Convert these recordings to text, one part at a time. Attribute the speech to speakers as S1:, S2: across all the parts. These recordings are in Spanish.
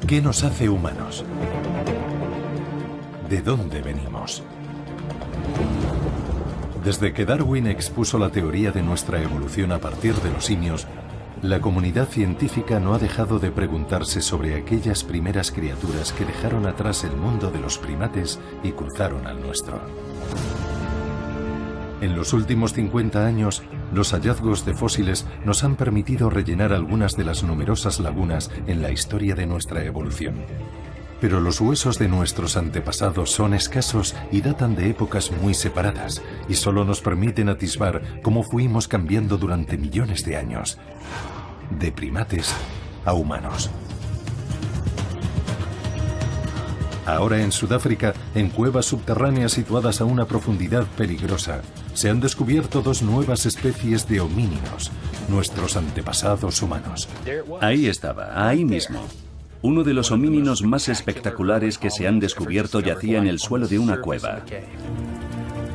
S1: ¿Qué nos hace humanos? ¿De dónde venimos? Desde que Darwin expuso la teoría de nuestra evolución a partir de los simios, la comunidad científica no ha dejado de preguntarse sobre aquellas primeras criaturas que dejaron atrás el mundo de los primates y cruzaron al nuestro. En los últimos 50 años, los hallazgos de fósiles nos han permitido rellenar algunas de las numerosas lagunas en la historia de nuestra evolución. Pero los huesos de nuestros antepasados son escasos y datan de épocas muy separadas, y solo nos permiten atisbar cómo fuimos cambiando durante millones de años, de primates a humanos. Ahora en Sudáfrica, en cuevas subterráneas situadas a una profundidad peligrosa, se han descubierto dos nuevas especies de homínidos, nuestros antepasados humanos.
S2: Ahí estaba, ahí mismo. Uno de los homínidos más espectaculares que se han descubierto yacía en el suelo de una cueva.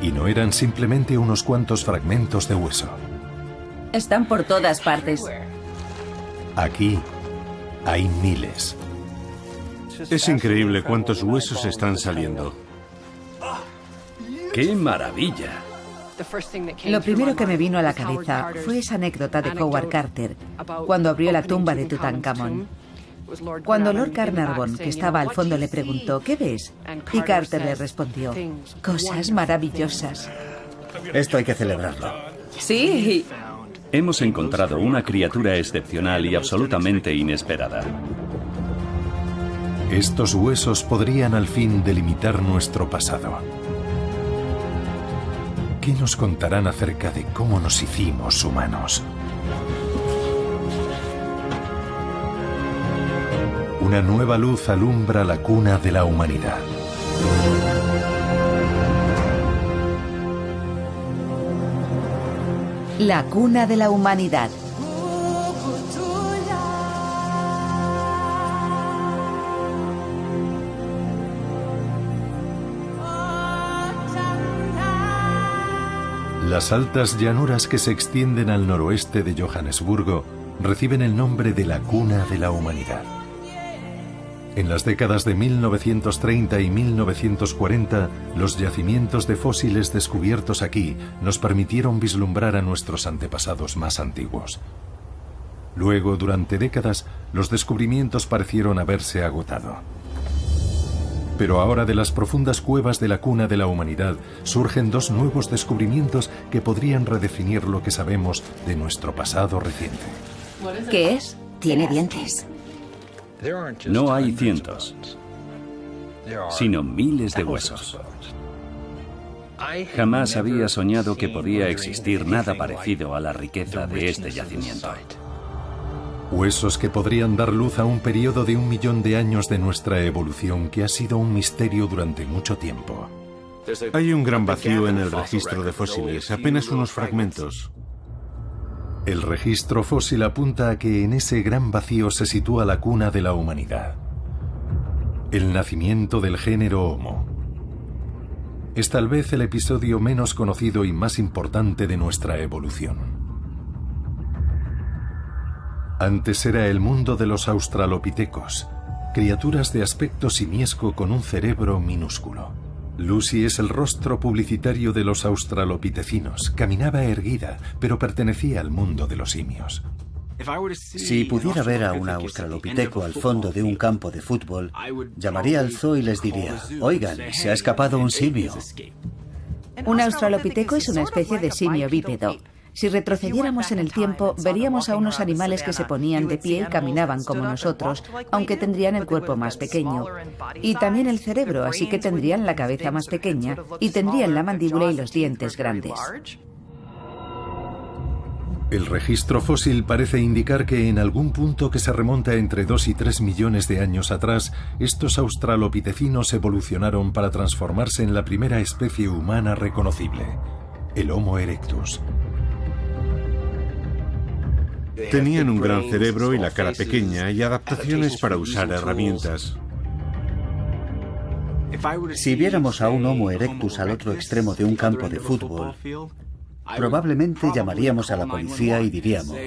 S1: Y no eran simplemente unos cuantos fragmentos de hueso.
S3: Están por todas partes.
S1: Aquí hay miles.
S4: Es increíble cuántos huesos están saliendo.
S2: ¡Qué maravilla!
S5: Lo primero que me vino a la cabeza fue esa anécdota de Howard Carter, cuando abrió la tumba de Tutankamón. Cuando Lord Carnarvon, que estaba al fondo, le preguntó, ¿qué ves? Y Carter le respondió, cosas maravillosas.
S6: Esto hay que celebrarlo.
S3: Sí.
S2: Hemos encontrado una criatura excepcional y absolutamente inesperada.
S1: Estos huesos podrían al fin delimitar nuestro pasado. ¿Qué nos contarán acerca de cómo nos hicimos humanos? Una nueva luz alumbra la cuna de la humanidad.
S5: La cuna de la humanidad.
S1: Las altas llanuras que se extienden al noroeste de Johannesburgo reciben el nombre de la cuna de la humanidad. En las décadas de 1930 y 1940, los yacimientos de fósiles descubiertos aquí nos permitieron vislumbrar a nuestros antepasados más antiguos. Luego, durante décadas, los descubrimientos parecieron haberse agotado. Pero ahora de las profundas cuevas de la cuna de la humanidad surgen dos nuevos descubrimientos que podrían redefinir lo que sabemos de nuestro pasado reciente.
S5: ¿Qué es?
S3: Tiene dientes.
S2: No hay cientos, sino miles de huesos. Jamás había soñado que podía existir nada parecido a la riqueza de este yacimiento.
S1: Huesos que podrían dar luz a un periodo de 1 millón de años de nuestra evolución que ha sido un misterio durante mucho tiempo.
S4: Hay un gran vacío en el registro de fósiles, apenas unos fragmentos.
S1: El registro fósil apunta a que en ese gran vacío se sitúa la cuna de la humanidad. El nacimiento del género Homo. Es tal vez el episodio menos conocido y más importante de nuestra evolución. Antes era el mundo de los australopitecos, criaturas de aspecto simiesco con un cerebro minúsculo. Lucy es el rostro publicitario de los australopitecinos. Caminaba erguida, pero pertenecía al mundo de los simios.
S6: Si pudiera ver a un australopiteco al fondo de un campo de fútbol, llamaría al zoo y les diría, oigan, se ha escapado un simio.
S5: Un australopiteco es una especie de simio bípedo. Si retrocediéramos en el tiempo, veríamos a unos animales que se ponían de pie y caminaban como nosotros, aunque tendrían el cuerpo más pequeño. Y también el cerebro, así que tendrían la cabeza más pequeña y tendrían la mandíbula y los dientes grandes.
S1: El registro fósil parece indicar que en algún punto que se remonta entre 2 y 3 millones de años atrás, estos australopitecinos evolucionaron para transformarse en la primera especie humana reconocible, el Homo erectus.
S4: Tenían un gran cerebro y la cara pequeña y adaptaciones para usar herramientas.
S6: Si viéramos a un Homo erectus al otro extremo de un campo de fútbol, probablemente llamaríamos a la policía y diríamos,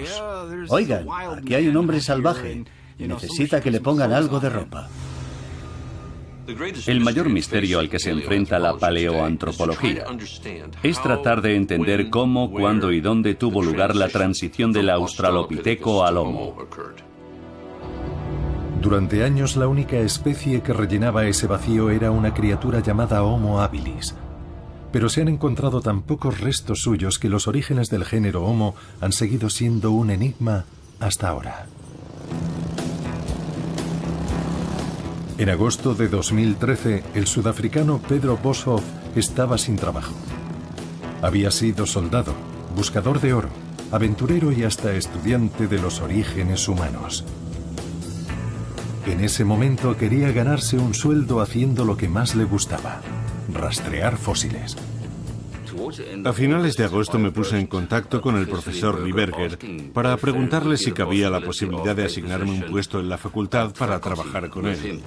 S6: oigan, aquí hay un hombre salvaje. Necesita que le pongan algo de ropa.
S2: El mayor misterio al que se enfrenta la paleoantropología es tratar de entender cómo, cuándo y dónde tuvo lugar la transición del australopiteco al Homo.
S1: Durante años la única especie que rellenaba ese vacío era una criatura llamada Homo habilis. Pero se han encontrado tan pocos restos suyos que los orígenes del género Homo han seguido siendo un enigma hasta ahora. En agosto de 2013, el sudafricano Pedro Boshoff estaba sin trabajo. Había sido soldado, buscador de oro, aventurero y hasta estudiante de los orígenes humanos. En ese momento quería ganarse un sueldo haciendo lo que más le gustaba: rastrear fósiles.
S4: A finales de agosto me puse en contacto con el profesor Lieberger para preguntarle si cabía la posibilidad de asignarme un puesto en la facultad para trabajar con él.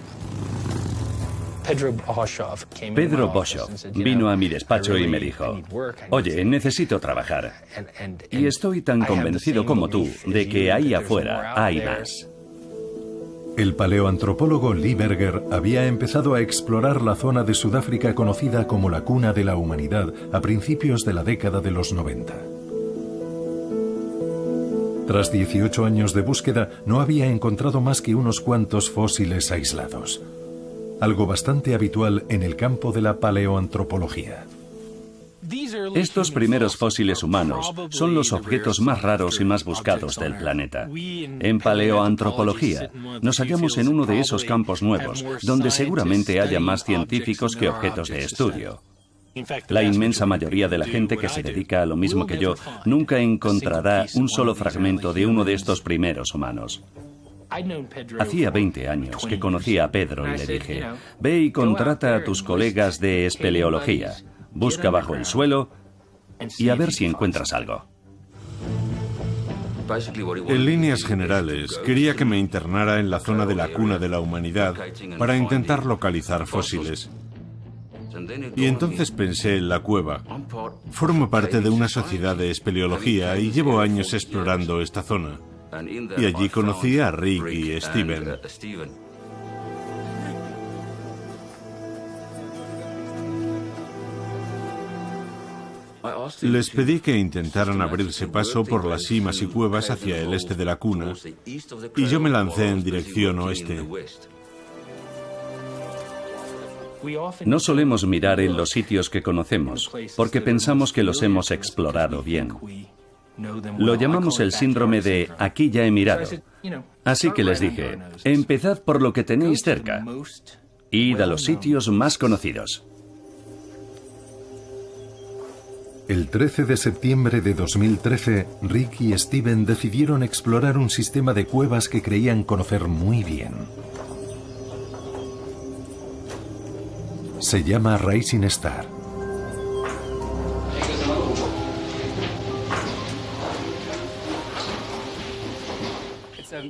S2: Pedro Boshoff vino a mi despacho y me dijo: oye, necesito trabajar. Y estoy tan convencido como tú de que ahí afuera hay más.
S1: El paleoantropólogo Lieberger había empezado a explorar la zona de Sudáfrica conocida como la cuna de la humanidad a principios de la década de los 90. Tras 18 años de búsqueda, no había encontrado más que unos cuantos fósiles aislados, algo bastante habitual en el campo de la paleoantropología.
S2: Estos primeros fósiles humanos son los objetos más raros y más buscados del planeta. En paleoantropología nos hallamos en uno de esos campos nuevos, donde seguramente haya más científicos que objetos de estudio. La inmensa mayoría de la gente que se dedica a lo mismo que yo nunca encontrará un solo fragmento de uno de estos primeros humanos. Hacía 20 años que conocí a Pedro y le dije: ve y contrata a tus colegas de espeleología. Busca bajo el suelo y a ver si encuentras algo.
S4: En líneas generales, quería que me internara en la zona de la cuna de la humanidad para intentar localizar fósiles. Y entonces pensé en la cueva. Formo parte de una sociedad de espeleología y llevo años explorando esta zona. Y allí conocí a Rick y Steven. Les pedí que intentaran abrirse paso por las simas y cuevas hacia el este de la cuna, y yo me lancé en dirección oeste.
S2: No solemos mirar en los sitios que conocemos, porque pensamos que los hemos explorado bien. Lo llamamos el síndrome de aquí ya he mirado. Así que les dije: empezad por lo que tenéis cerca. Id a los sitios más conocidos.
S1: El 13 de septiembre de 2013, Rick y Steven decidieron explorar un sistema de cuevas que creían conocer muy bien. Se llama Rising Star.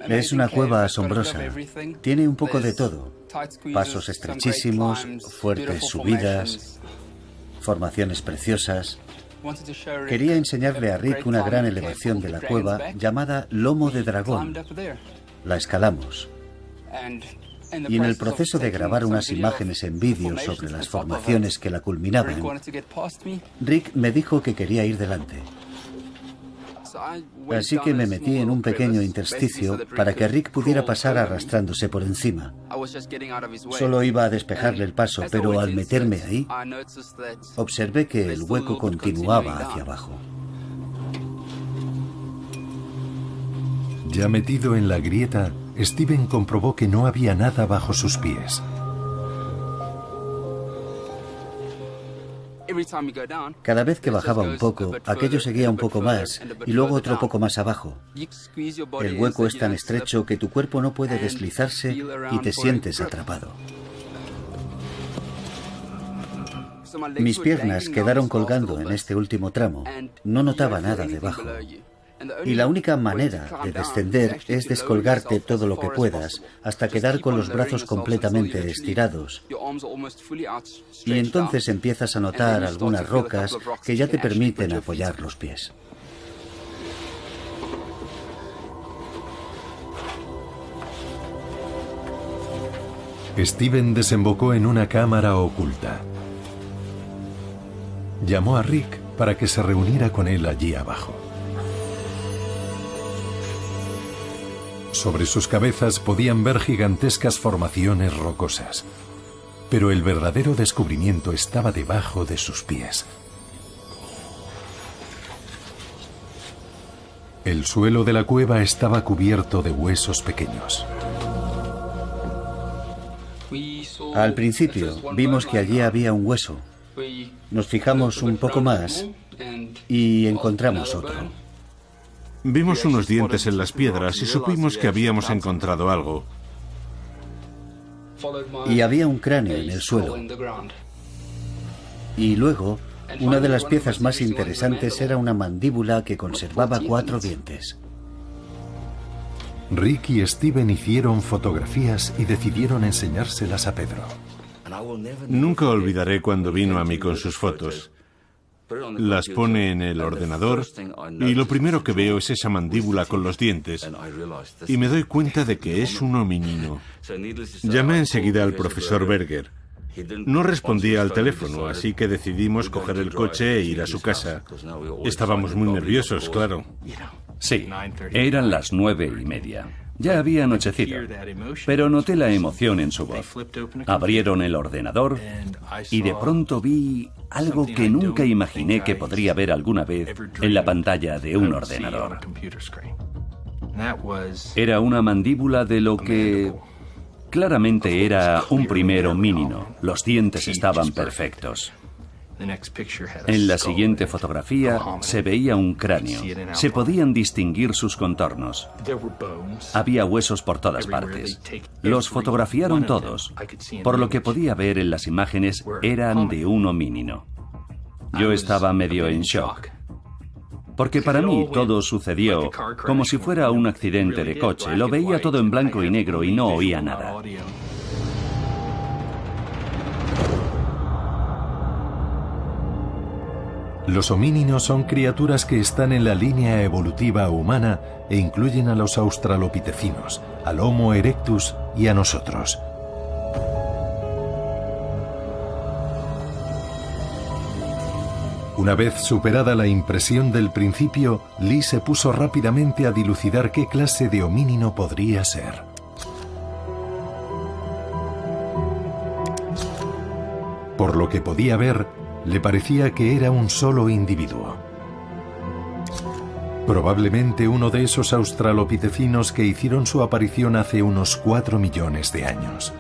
S6: Es una cueva asombrosa. Tiene un poco de todo. Pasos estrechísimos, fuertes subidas, formaciones preciosas. Quería enseñarle a Rick una gran elevación de la cueva llamada Lomo de Dragón. La escalamos. Y en el proceso de grabar unas imágenes en vídeo sobre las formaciones que la culminaban, Rick me dijo que quería ir delante. Así que me metí en un pequeño intersticio para que Rick pudiera pasar arrastrándose por encima. Solo iba a despejarle el paso, pero al meterme ahí, observé que el hueco continuaba hacia abajo.
S1: Ya metido en la grieta, Steven comprobó que no había nada bajo sus pies.
S6: Cada vez que bajaba un poco, aquello seguía un poco más y luego otro poco más abajo. El hueco es tan estrecho que tu cuerpo no puede deslizarse y te sientes atrapado. Mis piernas quedaron colgando en este último tramo. No notaba nada debajo. Y la única manera de descender es descolgarte todo lo que puedas hasta quedar con los brazos completamente estirados. Y entonces empiezas a notar algunas rocas que ya te permiten apoyar los pies.
S1: Steven desembocó en una cámara oculta. Llamó a Rick para que se reuniera con él allí abajo. Sobre sus cabezas podían ver gigantescas formaciones rocosas, pero el verdadero descubrimiento estaba debajo de sus pies. El suelo de la cueva estaba cubierto de huesos pequeños.
S6: Al principio vimos que allí había un hueso. Nos fijamos un poco más y encontramos otro.
S4: Vimos unos dientes en las piedras y supimos que habíamos encontrado algo.
S6: Y había un cráneo en el suelo. Y luego, una de las piezas más interesantes era una mandíbula que conservaba 4 dientes.
S1: Rick y Steven hicieron fotografías y decidieron enseñárselas a Pedro.
S4: Nunca olvidaré cuando vino a mí con sus fotos. Las pone en el ordenador y lo primero que veo es esa mandíbula con los dientes y me doy cuenta de que es un hominino. Llamé enseguida al profesor Berger. No respondía al teléfono, así que decidimos coger el coche e ir a su casa. Estábamos muy nerviosos, claro.
S2: Sí, eran las 9:30. Ya había anochecido, pero noté la emoción en su voz. Abrieron el ordenador y de pronto vi algo que nunca imaginé que podría ver alguna vez en la pantalla de un ordenador. Era una mandíbula de lo que claramente era un primer homínino. Los dientes estaban perfectos. En la siguiente fotografía se veía un cráneo. Se podían distinguir sus contornos. Había huesos por todas partes. Los fotografiaron todos. Por lo que podía ver en las imágenes, eran de un homínino. Yo estaba medio en shock. Porque para mí todo sucedió como si fuera un accidente de coche. Lo veía todo en blanco y negro y no oía nada.
S1: Los homíninos son criaturas que están en la línea evolutiva humana e incluyen a los australopitecinos, al Homo erectus y a nosotros. Una vez superada la impresión del principio, Lee se puso rápidamente a dilucidar qué clase de homínino podría ser. Por lo que podía ver, le parecía que era un solo individuo. Probablemente uno de esos australopitecinos que hicieron su aparición hace unos 4 millones de años.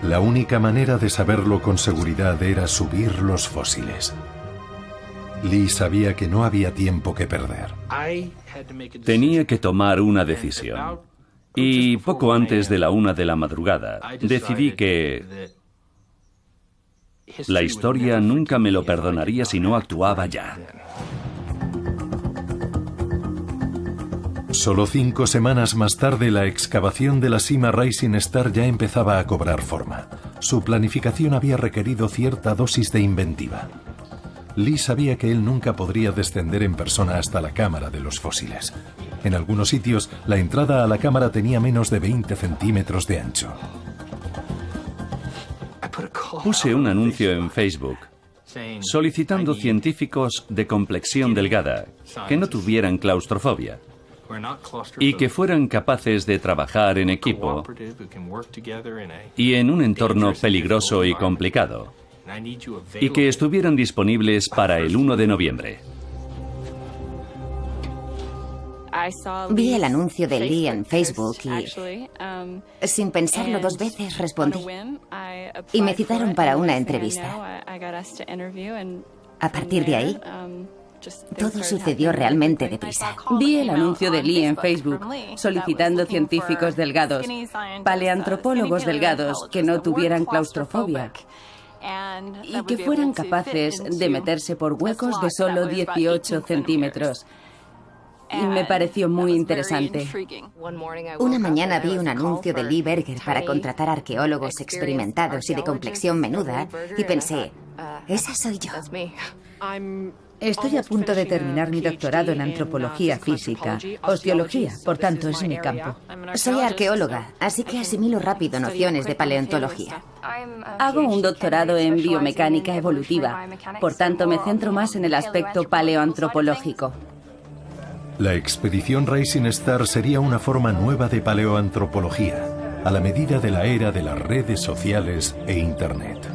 S1: La única manera de saberlo con seguridad era subir los fósiles. Lee sabía que no había tiempo que perder.
S2: Tenía que tomar una decisión. Y poco antes de la 1 de la madrugada, decidí que la historia nunca me lo perdonaría si no actuaba ya.
S1: Solo 5 semanas más tarde, la excavación de la cima Rising Star ya empezaba a cobrar forma. Su planificación había requerido cierta dosis de inventiva. Lee sabía que él nunca podría descender en persona hasta la cámara de los fósiles. En algunos sitios, la entrada a la cámara tenía menos de 20 centímetros de ancho.
S2: Puse un anuncio en Facebook solicitando científicos de complexión delgada que no tuvieran claustrofobia y que fueran capaces de trabajar en equipo y en un entorno peligroso y complicado, y que estuvieran disponibles para el 1 de noviembre.
S3: Vi el anuncio de Lee en Facebook y, sin pensarlo 2 veces, respondí. Y me citaron para una entrevista. A partir de ahí, todo sucedió realmente deprisa.
S5: Vi el anuncio de Lee en Facebook solicitando científicos delgados, paleantropólogos delgados que no tuvieran claustrofobia y que fueran capaces de meterse por huecos de solo 18 centímetros. Y me pareció muy interesante.
S3: Una mañana vi un anuncio de Lee Berger para contratar arqueólogos experimentados y de complexión menuda y pensé, esa soy yo.
S5: Estoy a punto de terminar mi doctorado en antropología física, osteología, por tanto es mi campo.
S3: Soy arqueóloga, así que asimilo rápido nociones de paleontología.
S7: Hago un doctorado en biomecánica evolutiva, por tanto me centro más en el aspecto paleoantropológico.
S1: La expedición Rising Star sería una forma nueva de paleoantropología, a la medida de la era de las redes sociales e Internet.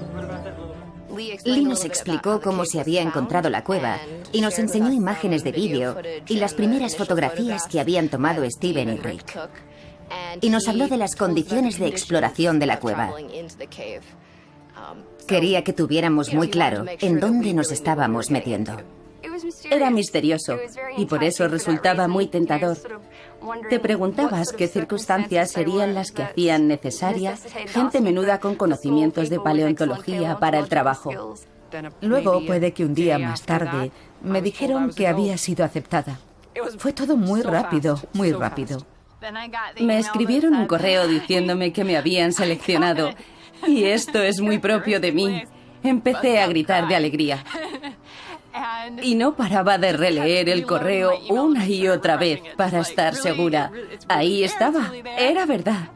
S3: Lee nos explicó cómo se había encontrado la cueva y nos enseñó imágenes de vídeo y las primeras fotografías que habían tomado Steven y Rick. Y nos habló de las condiciones de exploración de la cueva. Quería que tuviéramos muy claro en dónde nos estábamos metiendo.
S7: Era misterioso y por eso resultaba muy tentador. Te preguntabas qué circunstancias serían las que hacían necesaria gente menuda con conocimientos de paleontología para el trabajo.
S5: Luego, puede que un día más tarde, me dijeron que había sido aceptada. Fue todo muy rápido, muy rápido.
S7: Me escribieron un correo diciéndome que me habían seleccionado y esto es muy propio de mí. Empecé a gritar de alegría. Y no paraba de releer el correo una y otra vez para estar segura. Ahí estaba, era verdad.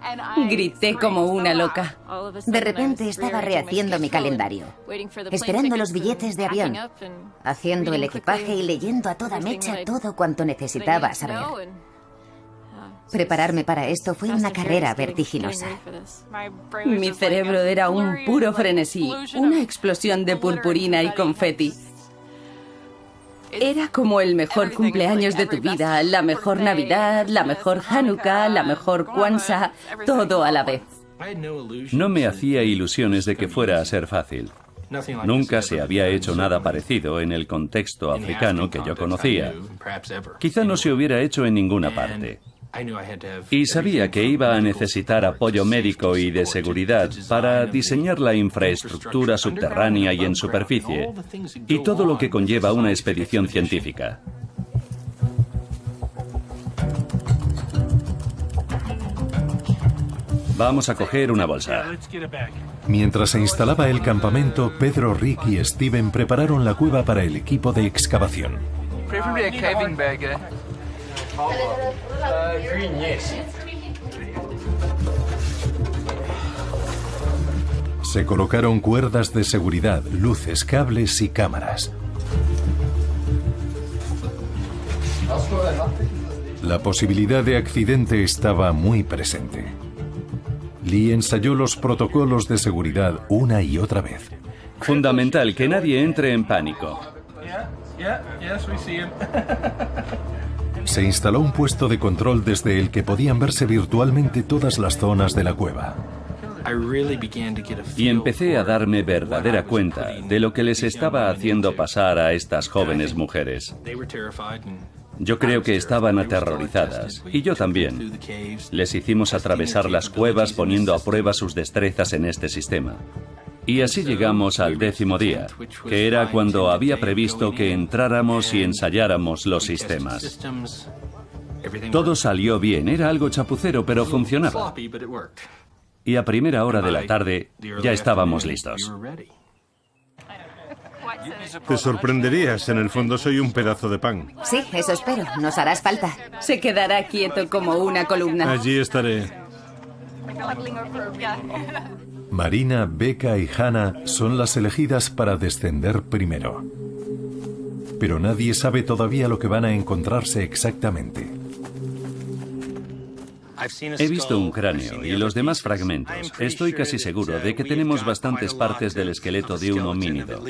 S7: Grité como una loca.
S3: De repente estaba rehaciendo mi calendario, esperando los billetes de avión, haciendo el equipaje y leyendo a toda mecha todo cuanto necesitaba saber. Prepararme para esto fue una carrera vertiginosa.
S7: Mi cerebro era un puro frenesí, una explosión de purpurina y confeti. Era como el mejor cumpleaños de tu vida, la mejor Navidad, la mejor Hanukkah, la mejor Kwanzaa, todo a la vez.
S2: No me hacía ilusiones de que fuera a ser fácil. Nunca se había hecho nada parecido en el contexto africano que yo conocía. Quizá no se hubiera hecho en ninguna parte. Y sabía que iba a necesitar apoyo médico y de seguridad para diseñar la infraestructura subterránea y en superficie, y todo lo que conlleva una expedición científica. Vamos a coger una bolsa.
S1: Mientras se instalaba el campamento, Pedro, Rick y Steven prepararon la cueva para el equipo de excavación. Se colocaron cuerdas de seguridad, luces, cables y cámaras. La posibilidad de accidente estaba muy presente. Lee ensayó los protocolos de seguridad una y otra vez.
S2: Fundamental que nadie entre en pánico.
S1: Se instaló un puesto de control desde el que podían verse virtualmente todas las zonas de la cueva.
S2: Y empecé a darme verdadera cuenta de lo que les estaba haciendo pasar a estas jóvenes mujeres. Yo creo que estaban aterrorizadas, y yo también. Les hicimos atravesar las cuevas poniendo a prueba sus destrezas en este sistema. Y así llegamos al 10º día, que era cuando había previsto que entráramos y ensayáramos los sistemas. Todo salió bien, era algo chapucero, pero funcionaba. Y a primera hora de la tarde ya estábamos listos.
S4: Te sorprenderías, en el fondo soy un pedazo de pan.
S3: Sí, eso espero, nos harás falta.
S7: Se quedará quieto como una columna.
S4: Allí estaré.
S1: Marina, Becca y Hannah son las elegidas para descender primero. Pero nadie sabe todavía lo que van a encontrarse exactamente.
S2: He visto un cráneo y los demás fragmentos. Estoy casi seguro de que tenemos bastantes partes del esqueleto de un homínido.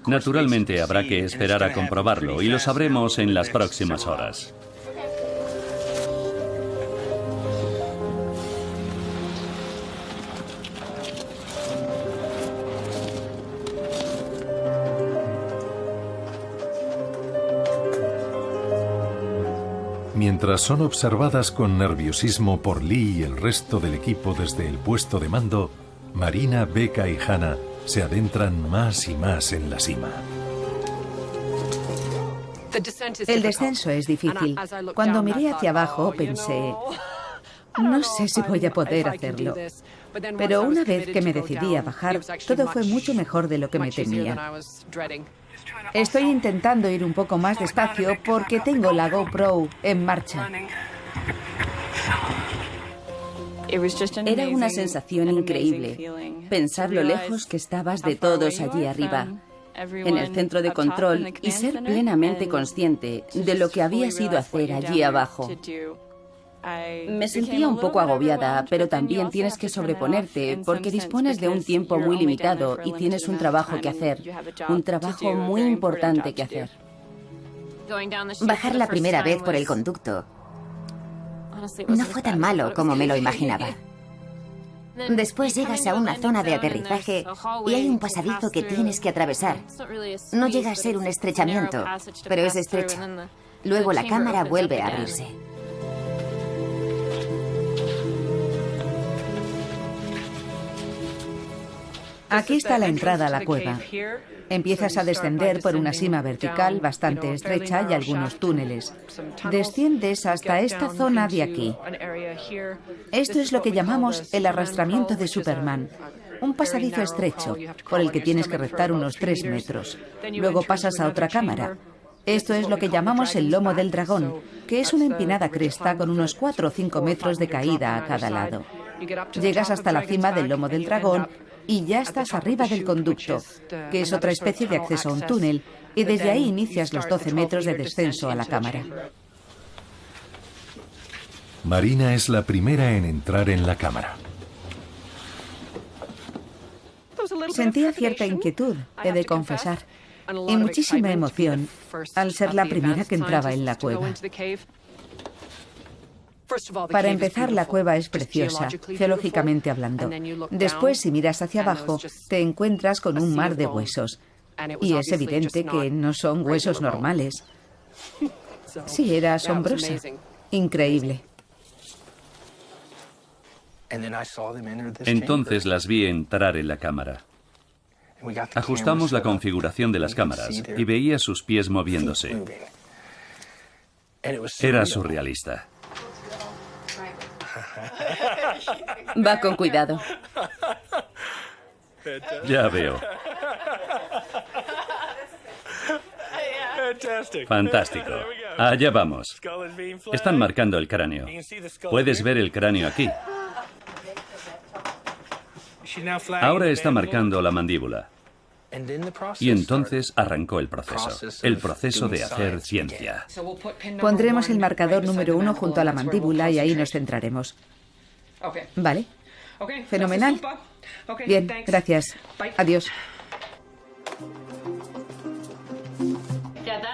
S2: Naturalmente habrá que esperar a comprobarlo y lo sabremos en las próximas horas.
S1: Mientras son observadas con nerviosismo por Lee y el resto del equipo desde el puesto de mando, Marina, Becca y Hannah se adentran más y más en la cima.
S5: El descenso es difícil. Cuando miré hacia abajo pensé, no sé si voy a poder hacerlo. Pero una vez que me decidí a bajar, todo fue mucho mejor de lo que me temía. Estoy intentando ir un poco más despacio porque tengo la GoPro en marcha.
S7: Era una sensación increíble, pensar lo lejos que estabas de todos allí arriba, en el centro de control, y ser plenamente consciente de lo que habías ido a hacer allí abajo. Me sentía un poco agobiada, pero también tienes que sobreponerte porque dispones de un tiempo muy limitado y tienes un trabajo que hacer, un trabajo muy importante que hacer.
S3: Bajar la primera vez por el conducto no fue tan malo como me lo imaginaba. Después llegas a una zona de aterrizaje y hay un pasadizo que tienes que atravesar. No llega a ser un estrechamiento, pero es estrecho. Luego la cámara vuelve a abrirse.
S5: Aquí está la entrada a la cueva. Empiezas a descender por una sima vertical bastante estrecha y algunos túneles. Desciendes hasta esta zona de aquí. Esto es lo que llamamos el arrastramiento de Superman. Un pasadizo estrecho, por el que tienes que reptar unos 3 metros. Luego pasas a otra cámara. Esto es lo que llamamos el lomo del dragón, que es una empinada cresta con unos 4 o 5 metros de caída a cada lado. Llegas hasta la cima del lomo del dragón y ya estás arriba del conducto, que es otra especie de acceso a un túnel, y desde ahí inicias los 12 metros de descenso a la cámara.
S1: Marina es la primera en entrar en la cámara.
S5: Sentía cierta inquietud, he de confesar, y muchísima emoción al ser la primera que entraba en la cueva. Para empezar, la cueva es preciosa, geológicamente hablando. Después, si miras hacia abajo, te encuentras con un mar de huesos. Y es evidente que no son huesos normales. Sí, era asombrosa. Increíble.
S2: Entonces las vi entrar en la cámara. Ajustamos la configuración de las cámaras y veía sus pies moviéndose. Era surrealista.
S7: Va con cuidado.
S2: Ya veo. Fantástico. Allá vamos. Están marcando el cráneo. Puedes ver el cráneo aquí. Ahora está marcando la mandíbula. Y entonces arrancó el proceso de hacer ciencia.
S5: Pondremos el marcador número 1 junto a la mandíbula y ahí nos centraremos. Vale. Fenomenal. Bien, gracias. Adiós.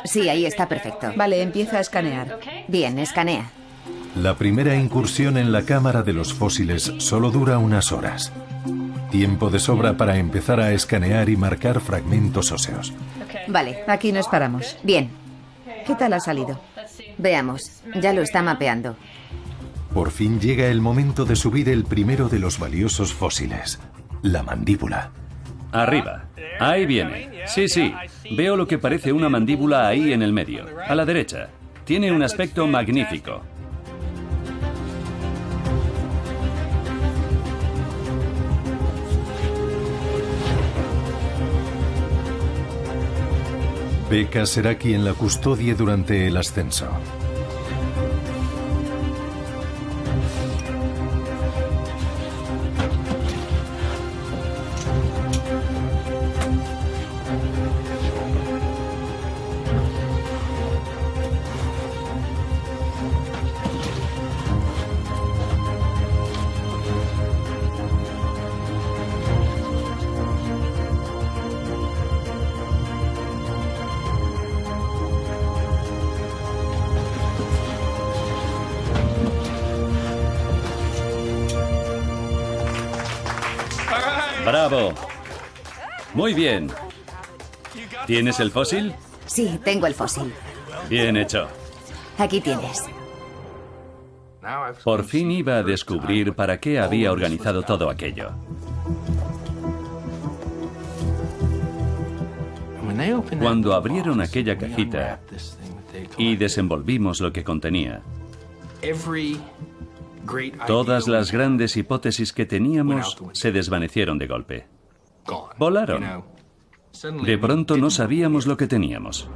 S3: Sí, ahí está perfecto.
S5: Vale, empieza a escanear.
S3: Bien, escanea.
S1: La primera incursión en la cámara de los fósiles solo dura unas horas. Tiempo de sobra para empezar a escanear y marcar fragmentos óseos.
S3: Vale,
S5: Aquí nos paramos.
S3: bien.
S5: ¿Qué tal ha salido?
S3: Veamos, ya lo está mapeando.
S1: Por fin llega el momento de subir el primero de los valiosos fósiles, la mandíbula.
S2: Arriba. Ahí viene. Sí, sí. Veo lo que parece una mandíbula ahí en el medio. A la derecha. Tiene un aspecto magnífico.
S1: Becca será quien la custodie durante el ascenso.
S2: ¡Bravo! Muy bien. ¿Tienes el fósil?
S3: Sí, tengo el fósil.
S2: Bien hecho.
S3: Aquí tienes.
S2: Por fin iba a descubrir para qué había organizado todo aquello. Cuando abrieron aquella cajita y desenvolvimos lo que contenía, todas las grandes hipótesis que teníamos se desvanecieron de golpe. Volaron. De pronto no sabíamos lo que teníamos.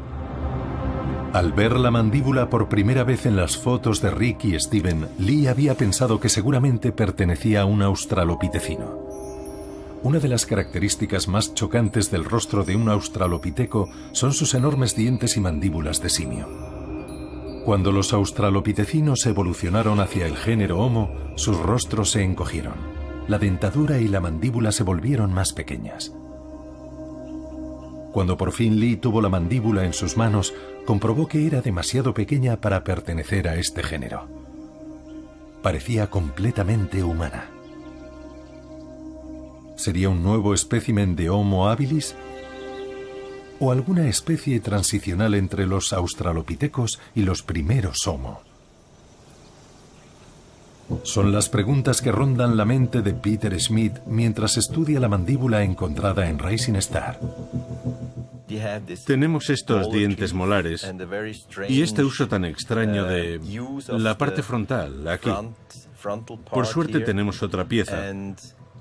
S1: Al ver la mandíbula por primera vez en las fotos de Rick y Steven, Lee había pensado que seguramente pertenecía a un australopitecino. Una de las características más chocantes del rostro de un australopiteco son sus enormes dientes y mandíbulas de simio. Cuando los australopitecinos evolucionaron hacia el género Homo, sus rostros se encogieron. La dentadura y la mandíbula se volvieron más pequeñas. Cuando por fin Lee tuvo la mandíbula en sus manos, comprobó que era demasiado pequeña para pertenecer a este género. Parecía completamente humana. ¿Sería un nuevo espécimen de Homo habilis? ¿O alguna especie transicional entre los australopitecos y los primeros Homo? Son las preguntas que rondan la mente de Peter Smith mientras estudia la mandíbula encontrada en Rising Star.
S4: Tenemos estos dientes molares y este uso tan extraño de la parte frontal, aquí. Por suerte tenemos otra pieza.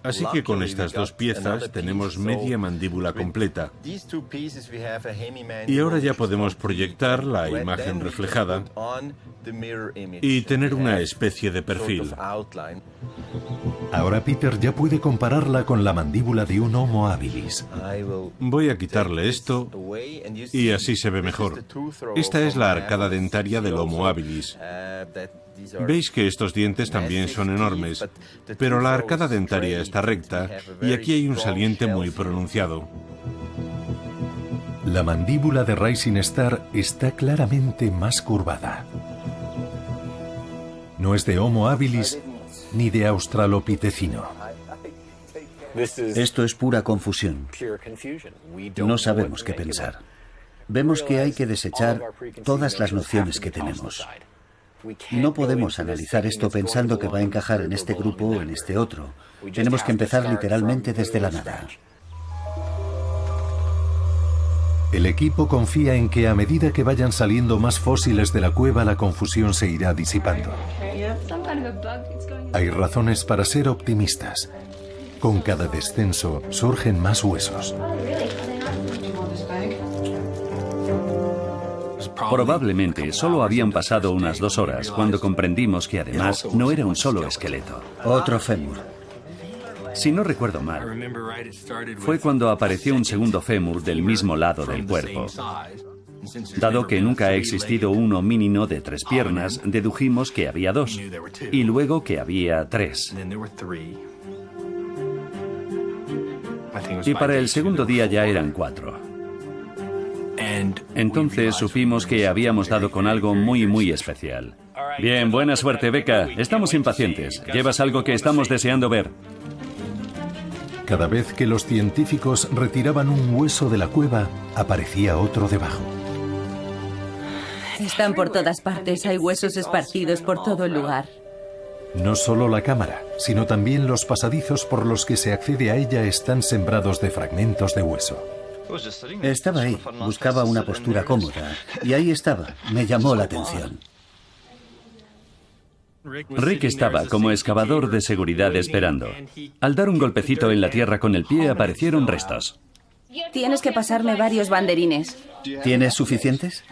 S4: Así que con estas dos piezas tenemos media mandíbula completa. Y ahora ya podemos proyectar la imagen reflejada y tener una especie de perfil.
S1: Ahora Peter ya puede compararla con la mandíbula de un Homo habilis.
S4: Voy a quitarle esto y así se ve mejor. Esta es la arcada dentaria del Homo habilis. Veis que estos dientes también son enormes, pero la arcada dentaria está recta y aquí hay un saliente muy pronunciado.
S1: La mandíbula de Rising Star está claramente más curvada. No es de Homo habilis ni de australopitecino.
S6: Esto es pura confusión. No sabemos qué pensar. Vemos que hay que desechar todas las nociones que tenemos. No podemos analizar esto pensando que va a encajar en este grupo o en este otro. Tenemos que empezar literalmente desde la nada.
S1: El equipo confía en que a medida que vayan saliendo más fósiles de la cueva, la confusión se irá disipando. Hay razones para ser optimistas. Con cada descenso surgen más huesos.
S2: Probablemente solo habían pasado unas 2 horas cuando comprendimos que además no era un solo esqueleto.
S6: Otro fémur.
S2: Si no recuerdo mal, fue cuando apareció un segundo fémur del mismo lado del cuerpo. Dado que nunca ha existido un homínino de 3 piernas, dedujimos que había 2 y luego que había 3. Y para el segundo día ya eran 4. Entonces supimos que habíamos dado con algo muy especial. Bien, buena suerte, Becca. Estamos impacientes. Llevas algo que estamos deseando ver.
S1: Cada vez que los científicos retiraban un hueso de la cueva, aparecía otro debajo.
S7: Están por todas partes. Hay huesos esparcidos por todo el lugar.
S1: No solo la cámara, sino también los pasadizos por los que se accede a ella están sembrados de fragmentos de hueso.
S6: Estaba ahí, buscaba una postura cómoda, y ahí estaba, me llamó la atención.
S2: Rick estaba como excavador de seguridad esperando. Al dar un golpecito en la tierra con el pie aparecieron restos.
S7: Tienes que pasarme varios banderines.
S6: ¿Tienes suficientes?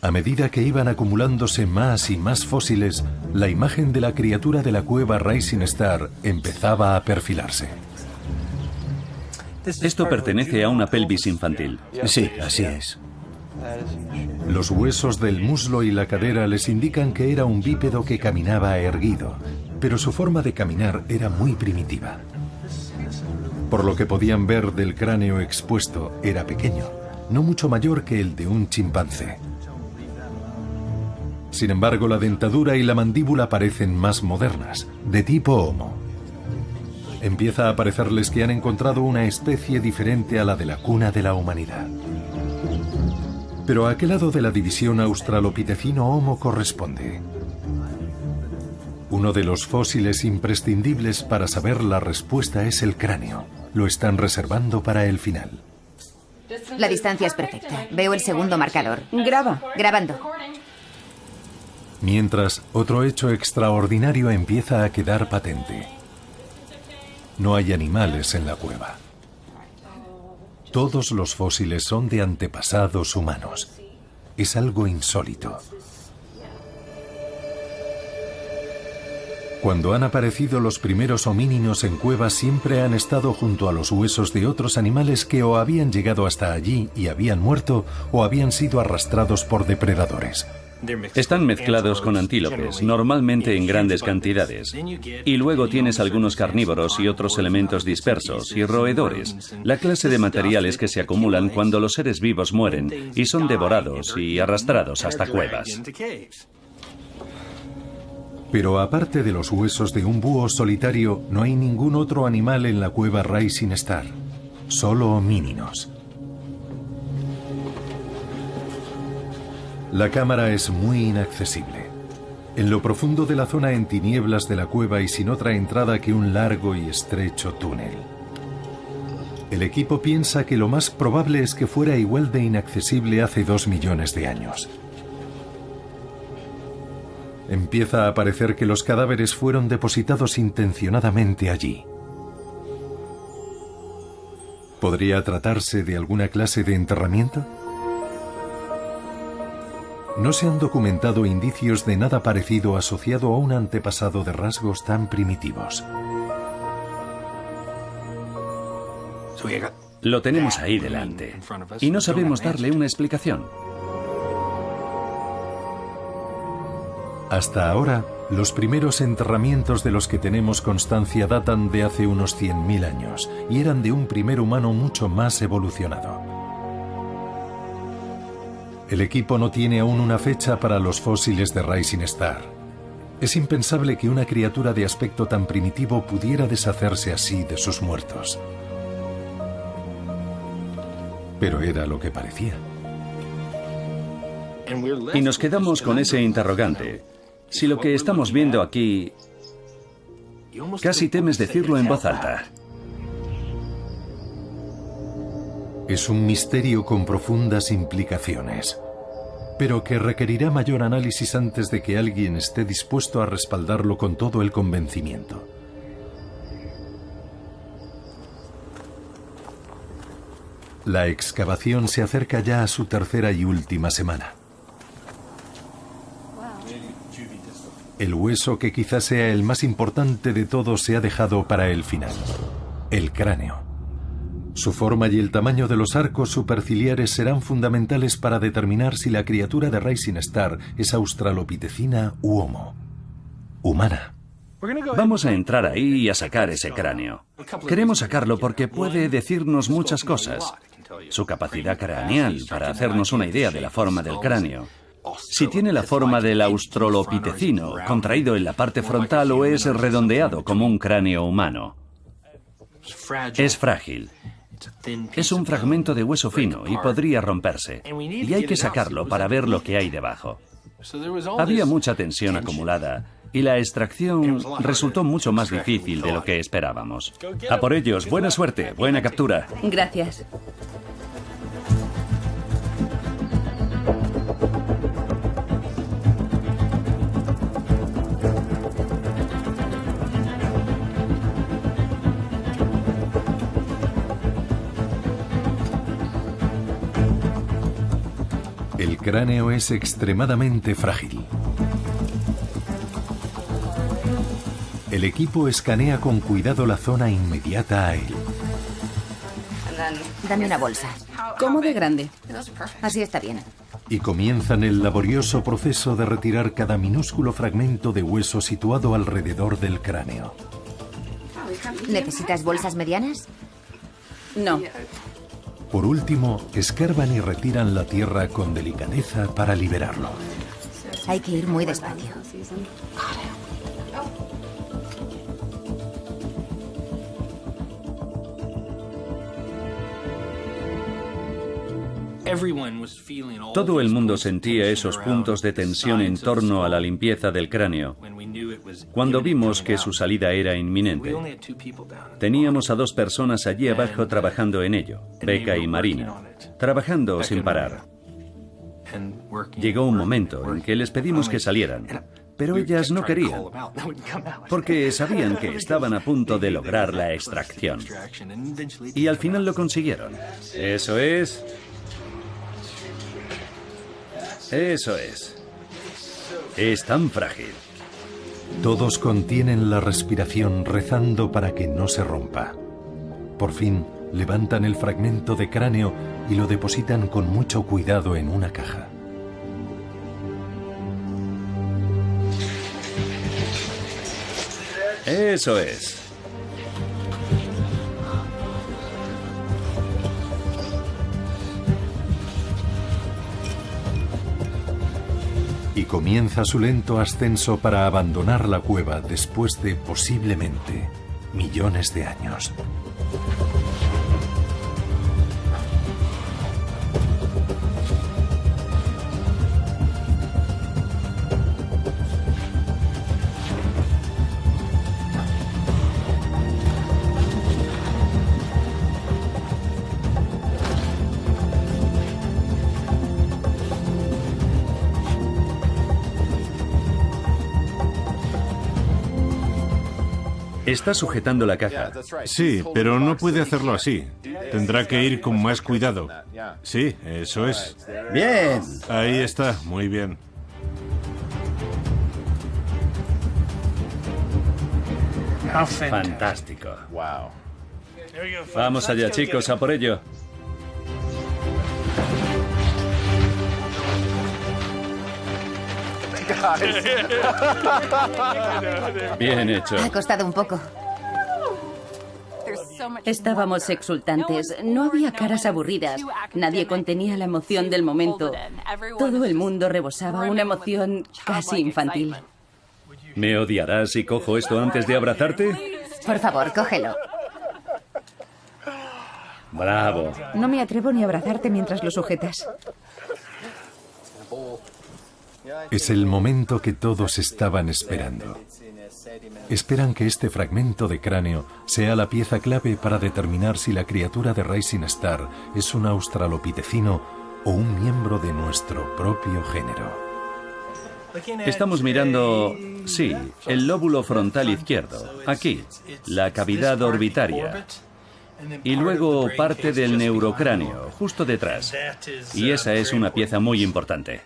S1: A medida que iban acumulándose más y más fósiles, la imagen de la criatura de la cueva Rising Star empezaba a perfilarse.
S2: Esto pertenece a una pelvis infantil.
S6: Sí, así es.
S1: Los huesos del muslo y la cadera les indican que era un bípedo que caminaba erguido, pero su forma de caminar era muy primitiva. Por lo que podían ver del cráneo expuesto, era pequeño, no mucho mayor que el de un chimpancé. Sin embargo, la dentadura y la mandíbula parecen más modernas, de tipo Homo. Empieza a parecerles que han encontrado una especie diferente a la de la cuna de la humanidad. Pero ¿a qué lado de la división australopitecino-Homo corresponde? Uno de los fósiles imprescindibles para saber la respuesta es el cráneo. Lo están reservando para el final.
S3: La distancia es perfecta. Veo el segundo marcador.
S7: Graba.
S3: Grabando.
S1: Mientras, otro hecho extraordinario empieza a quedar patente. no hay animales en la cueva. Todos los fósiles son de antepasados humanos. Es algo insólito. Cuando han aparecido los primeros homínidos en cuevas, siempre han estado junto a los huesos de otros animales que o habían llegado hasta allí y habían muerto, o habían sido arrastrados por depredadores.
S2: Están mezclados con antílopes, normalmente en grandes cantidades. Y luego tienes algunos carnívoros y otros elementos dispersos y roedores, la clase de materiales que se acumulan cuando los seres vivos mueren y son devorados y arrastrados hasta cuevas.
S1: Pero aparte de los huesos de un búho solitario, no hay ningún otro animal en la cueva Rising Star. Solo homínidos. La cámara es muy inaccesible. En lo profundo de la zona, en tinieblas de la cueva y sin otra entrada que un largo y estrecho túnel. El equipo piensa que lo más probable es que fuera igual de inaccesible hace 2 millones de años. Empieza a parecer que los cadáveres fueron depositados intencionadamente allí. ¿Podría tratarse de alguna clase de enterramiento? No se han documentado indicios de nada parecido asociado a un antepasado de rasgos tan primitivos.
S2: Lo tenemos ahí delante y no sabemos darle una explicación.
S1: Hasta ahora, los primeros enterramientos de los que tenemos constancia datan de hace unos 100.000 años y eran de un primer humano mucho más evolucionado. El equipo no tiene aún una fecha para los fósiles de Rising Star. Es impensable que una criatura de aspecto tan primitivo pudiera deshacerse así de sus muertos. Pero era lo que parecía.
S2: Y nos quedamos con ese interrogante. Si lo que estamos viendo aquí... Casi temes decirlo en voz alta.
S1: Es un misterio con profundas implicaciones, pero que requerirá mayor análisis antes de que alguien esté dispuesto a respaldarlo con todo el convencimiento. La excavación se acerca ya a su tercera y última semana. El hueso, que quizás sea el más importante de todos, se ha dejado para el final: el cráneo. Su forma y el tamaño de los arcos superciliares serán fundamentales para determinar si la criatura de Rising Star es australopitecina u homo. Humana.
S2: Vamos a entrar ahí y a sacar ese cráneo. Queremos sacarlo porque puede decirnos muchas cosas. Su capacidad craneal, para hacernos una idea de la forma del cráneo. Si tiene la forma del australopitecino, contraído en la parte frontal, o es redondeado como un cráneo humano. Es frágil. Es un fragmento de hueso fino y podría romperse. Y hay que sacarlo para ver lo que hay debajo. Había mucha tensión acumulada y la extracción resultó mucho más difícil de lo que esperábamos. A por ellos, buena suerte, buena captura.
S7: Gracias.
S1: El cráneo es extremadamente frágil. El equipo escanea con cuidado la zona inmediata a él.
S3: Dame una bolsa.
S7: ¿Cómo de grande?
S3: Así está bien.
S1: Y comienzan el laborioso proceso de retirar cada minúsculo fragmento de hueso situado alrededor del cráneo.
S3: ¿Necesitas bolsas medianas?
S7: No.
S1: Por último, escarban y retiran la tierra con delicadeza para liberarlo.
S3: Hay que ir muy despacio.
S2: Todo el mundo sentía esos puntos de tensión en torno a la limpieza del cráneo cuando vimos que su salida era inminente. Teníamos a 2 personas allí abajo trabajando en ello, Becca y Marino, trabajando sin parar. Llegó un momento en que les pedimos que salieran, pero ellas no querían, porque sabían que estaban a punto de lograr la extracción. Y al final lo consiguieron. Eso es. Eso es. Es tan frágil.
S1: Todos contienen la respiración rezando para que no se rompa. Por fin, levantan el fragmento de cráneo y lo depositan con mucho cuidado en una caja.
S2: Eso es.
S1: Y comienza su lento ascenso para abandonar la cueva después de, posiblemente, millones de años.
S2: Está sujetando la caja.
S4: Sí, pero no puede hacerlo así. Tendrá que ir con más cuidado. Sí, eso es.
S6: ¡Bien!
S4: Ahí está, muy bien.
S2: Fantástico. Vamos allá, chicos, a por ello. Bien hecho.
S3: Ha costado un poco.
S7: Estábamos exultantes. No había caras aburridas. Nadie contenía la emoción del momento. Todo el mundo rebosaba una emoción casi infantil.
S2: ¿Me odiarás si cojo esto antes de abrazarte?
S3: Por favor, cógelo.
S2: Bravo.
S5: No me atrevo ni a abrazarte mientras lo sujetas.
S1: Es el momento que todos estaban esperando. Esperan que este fragmento de cráneo sea la pieza clave para determinar si la criatura de Rising Star es un australopitecino o un miembro de nuestro propio género.
S2: Estamos mirando, sí, el lóbulo frontal izquierdo, aquí, la cavidad orbitaria, y luego parte del neurocráneo, justo detrás. Y esa es una pieza muy importante.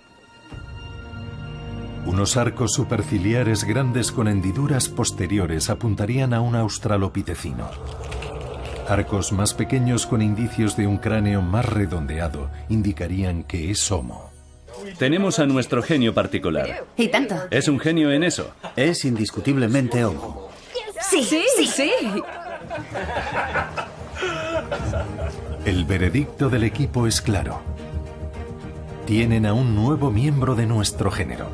S1: Unos arcos superciliares grandes con hendiduras posteriores apuntarían a un australopitecino. Arcos más pequeños con indicios de un cráneo más redondeado indicarían que es Homo.
S2: Tenemos a nuestro genio particular.
S3: ¿Y tanto?
S2: ¿Es un genio en eso?
S6: Es indiscutiblemente Homo.
S3: Sí, sí, sí.
S1: El veredicto del equipo es claro. Tienen a un nuevo miembro de nuestro género.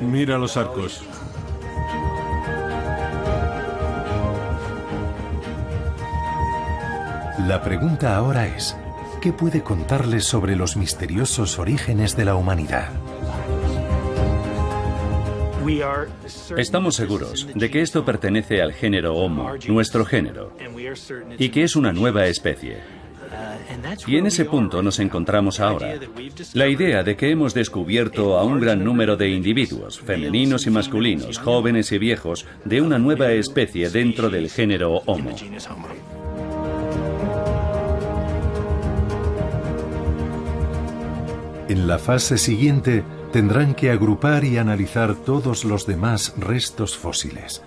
S4: Mira los arcos.
S1: La pregunta ahora es, ¿qué puede contarles sobre los misteriosos orígenes de la humanidad?
S2: Estamos seguros de que esto pertenece al género Homo, nuestro género, y que es una nueva especie. Y en ese punto nos encontramos ahora. La idea de que hemos descubierto a un gran número de individuos, femeninos y masculinos, jóvenes y viejos, de una nueva especie dentro del género Homo.
S1: En la fase siguiente tendrán que agrupar y analizar todos los demás restos fósiles.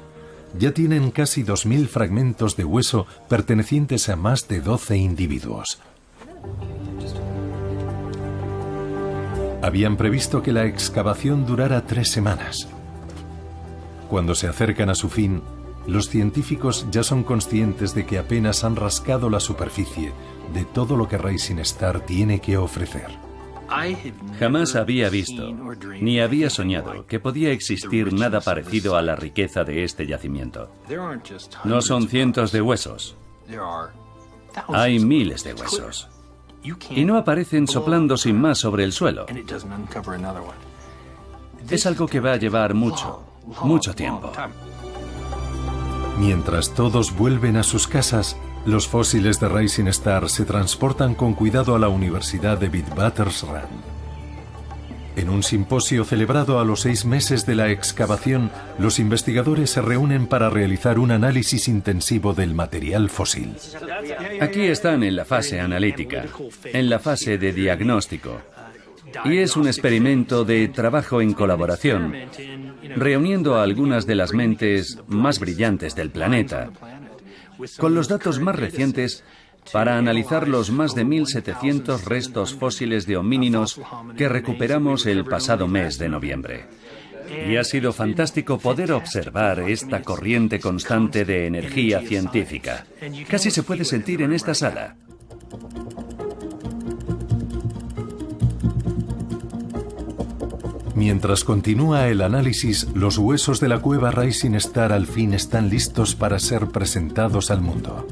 S1: Ya tienen casi 2000 fragmentos de hueso pertenecientes a más de 12 individuos. Habían previsto que la excavación durara 3 semanas. Cuando se acercan a su fin, los científicos ya son conscientes de que apenas han rascado la superficie de todo lo que Rising Star tiene que ofrecer.
S2: Jamás había visto, ni había soñado, que podía existir nada parecido a la riqueza de este yacimiento. No son cientos de huesos. Hay miles de huesos. Y no aparecen soplando sin más sobre el suelo. Es algo que va a llevar mucho, mucho tiempo.
S1: Mientras todos vuelven a sus casas, Los fósiles de Rising Star se transportan con cuidado a la Universidad de Witwatersrand. En un simposio celebrado a los 6 meses de la excavación, los investigadores se reúnen para realizar un análisis intensivo del material fósil.
S2: Aquí están en la fase analítica, en la fase de diagnóstico. Y es un experimento de trabajo en colaboración, reuniendo a algunas de las mentes más brillantes del planeta, con los datos más recientes para analizar los más de 1.700 restos fósiles de homínidos que recuperamos el pasado mes de noviembre. Y ha sido fantástico poder observar esta corriente constante de energía científica. Casi se puede sentir en esta sala.
S1: Mientras continúa el análisis, los huesos de la cueva Rising Star al fin están listos para ser presentados al mundo.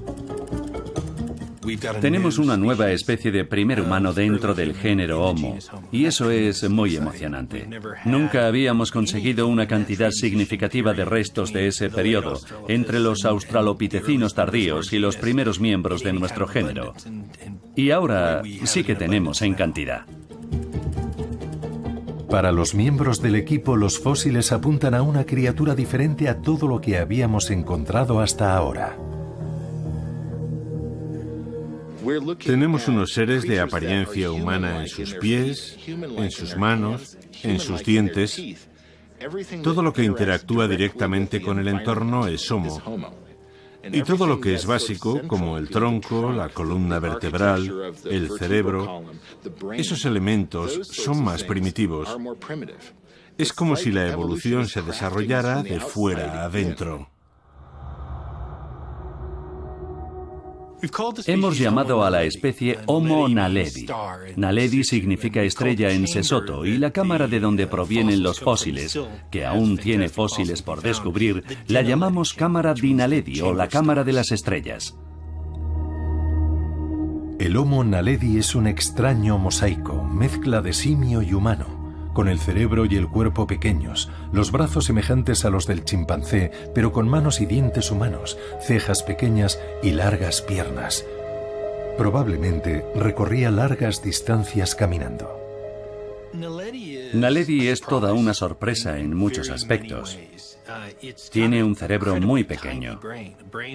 S2: Tenemos una nueva especie de primer humano dentro del género Homo, y eso es muy emocionante. Nunca habíamos conseguido una cantidad significativa de restos de ese periodo entre los australopitecinos tardíos y los primeros miembros de nuestro género. Y ahora sí que tenemos en cantidad.
S1: Para los miembros del equipo, los fósiles apuntan a una criatura diferente a todo lo que habíamos encontrado hasta ahora.
S4: Tenemos unos seres de apariencia humana en sus pies, en sus manos, en sus dientes. Todo lo que interactúa directamente con el entorno es Homo. Y todo lo que es básico, como el tronco, la columna vertebral, el cerebro, esos elementos son más primitivos. Es como si la evolución se desarrollara de fuera a adentro.
S2: Hemos llamado a la especie Homo naledi. Naledi significa estrella en sesoto y la cámara de donde provienen los fósiles, que aún tiene fósiles por descubrir, la llamamos cámara di Naledi o la cámara de las estrellas.
S1: El Homo naledi es un extraño mosaico, mezcla de simio y humano, con el cerebro y el cuerpo pequeños, los brazos semejantes a los del chimpancé, pero con manos y dientes humanos, cejas pequeñas y largas piernas. Probablemente recorría largas distancias caminando.
S2: Naledi es toda una sorpresa en muchos aspectos. Tiene un cerebro muy pequeño,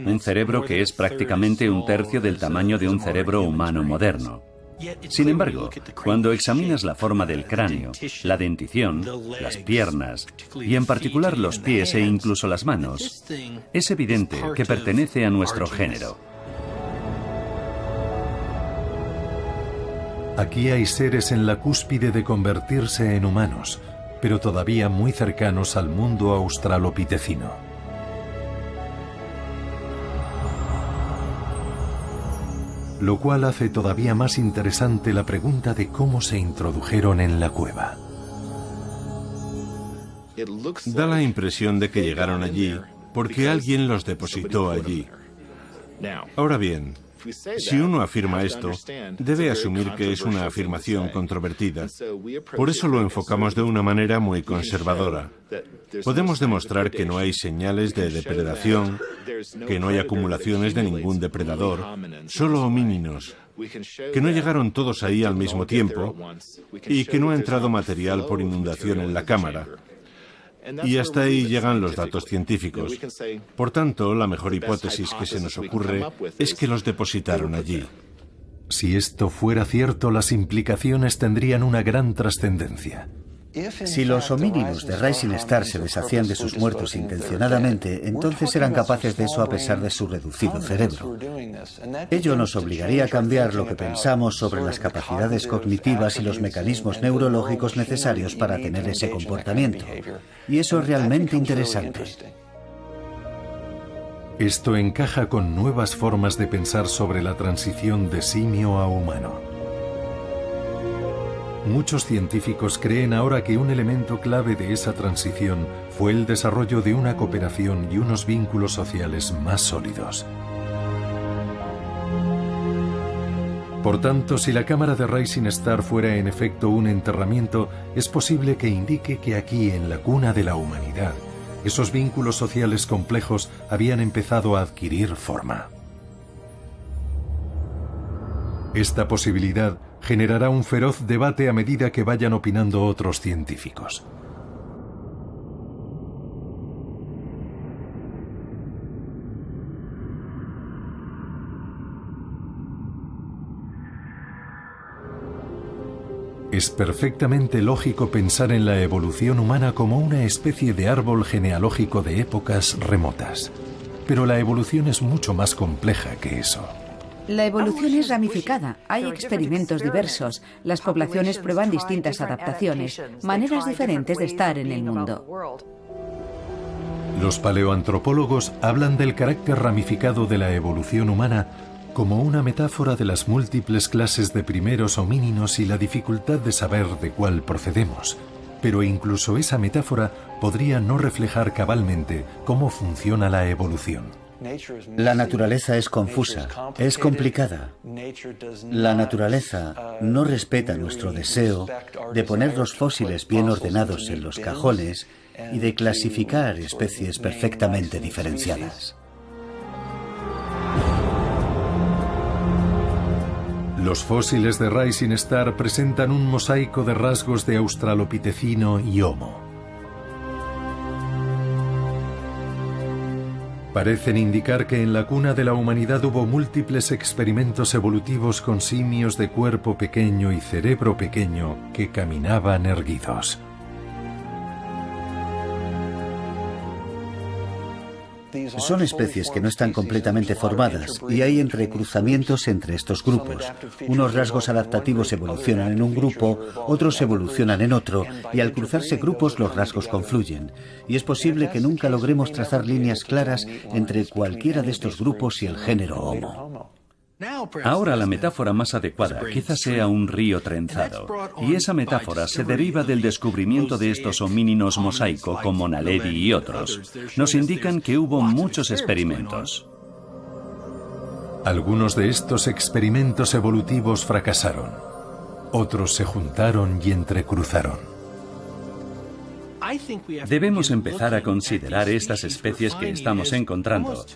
S2: un cerebro que es prácticamente un tercio del tamaño de un cerebro humano moderno. Sin embargo, cuando examinas la forma del cráneo, la dentición, las piernas y en particular los pies e incluso las manos, es evidente que pertenece a nuestro género.
S1: Aquí hay seres en la cúspide de convertirse en humanos, pero todavía muy cercanos al mundo australopitecino. Lo cual hace todavía más interesante la pregunta de cómo se introdujeron en la cueva.
S4: Da la impresión de que llegaron allí porque alguien los depositó allí. Ahora bien, si uno afirma esto, debe asumir que es una afirmación controvertida. Por eso lo enfocamos de una manera muy conservadora. Podemos demostrar que no hay señales de depredación, que no hay acumulaciones de ningún depredador, solo homínidos, que no llegaron todos ahí al mismo tiempo y que no ha entrado material por inundación en la cámara. Y hasta ahí llegan los datos científicos. Por tanto, la mejor hipótesis que se nos ocurre es que los depositaron allí.
S1: Si esto fuera cierto, las implicaciones tendrían una gran trascendencia.
S6: Si los homínidos de Rising Star se deshacían de sus muertos intencionadamente, entonces eran capaces de eso a pesar de su reducido cerebro. Ello nos obligaría a cambiar lo que pensamos sobre las capacidades cognitivas y los mecanismos neurológicos necesarios para tener ese comportamiento. Y eso es realmente interesante.
S1: Esto encaja con nuevas formas de pensar sobre la transición de simio a humano. Muchos científicos creen ahora que un elemento clave de esa transición fue el desarrollo de una cooperación y unos vínculos sociales más sólidos. Por tanto, si la cámara de Rising Star fuera en efecto un enterramiento, es posible que indique que aquí, en la cuna de la humanidad, esos vínculos sociales complejos habían empezado a adquirir forma. Esta posibilidad generará un feroz debate a medida que vayan opinando otros científicos. Es perfectamente lógico pensar en la evolución humana como una especie de árbol genealógico de épocas remotas. Pero la evolución es mucho más compleja que eso.
S5: La evolución es ramificada. Hay experimentos diversos. Las poblaciones prueban distintas adaptaciones, maneras diferentes de estar en el mundo.
S1: Los paleoantropólogos hablan del carácter ramificado de la evolución humana como una metáfora de las múltiples clases de primeros homínidos y la dificultad de saber de cuál procedemos. Pero incluso esa metáfora podría no reflejar cabalmente cómo funciona la evolución.
S6: La naturaleza es confusa, es complicada. La naturaleza no respeta nuestro deseo de poner los fósiles bien ordenados en los cajones y de clasificar especies perfectamente diferenciadas.
S1: Los fósiles de Rising Star presentan un mosaico de rasgos de australopitecino y Homo. Parecen indicar que en la cuna de la humanidad hubo múltiples experimentos evolutivos con simios de cuerpo pequeño y cerebro pequeño que caminaban erguidos.
S6: Son especies que no están completamente formadas y hay entrecruzamientos entre estos grupos. Unos rasgos adaptativos evolucionan en un grupo, otros evolucionan en otro, y al cruzarse grupos los rasgos confluyen. Y es posible que nunca logremos trazar líneas claras entre cualquiera de estos grupos y el género Homo.
S2: Ahora la metáfora más adecuada quizás sea un río trenzado, y esa metáfora se deriva del descubrimiento de estos homínidos mosaico como Naledi y otros. Nos indican que hubo muchos experimentos.
S1: Algunos de estos experimentos evolutivos fracasaron. Otros se juntaron y entrecruzaron.
S2: Debemos empezar a considerar estas especies que estamos encontrando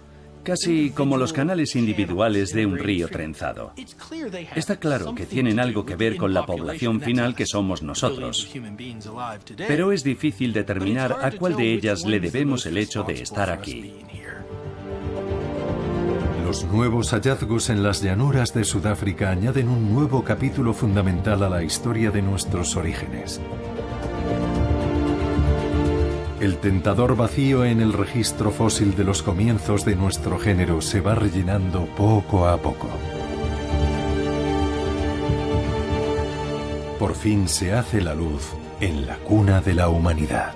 S2: casi como los canales individuales de un río trenzado. Está claro que tienen algo que ver con la población final que somos nosotros, pero es difícil determinar a cuál de ellas le debemos el hecho de estar aquí.
S1: Los nuevos hallazgos en las llanuras de Sudáfrica añaden un nuevo capítulo fundamental a la historia de nuestros orígenes. El tentador vacío en el registro fósil de los comienzos de nuestro género se va rellenando poco a poco. Por fin se hace la luz en la cuna de la humanidad.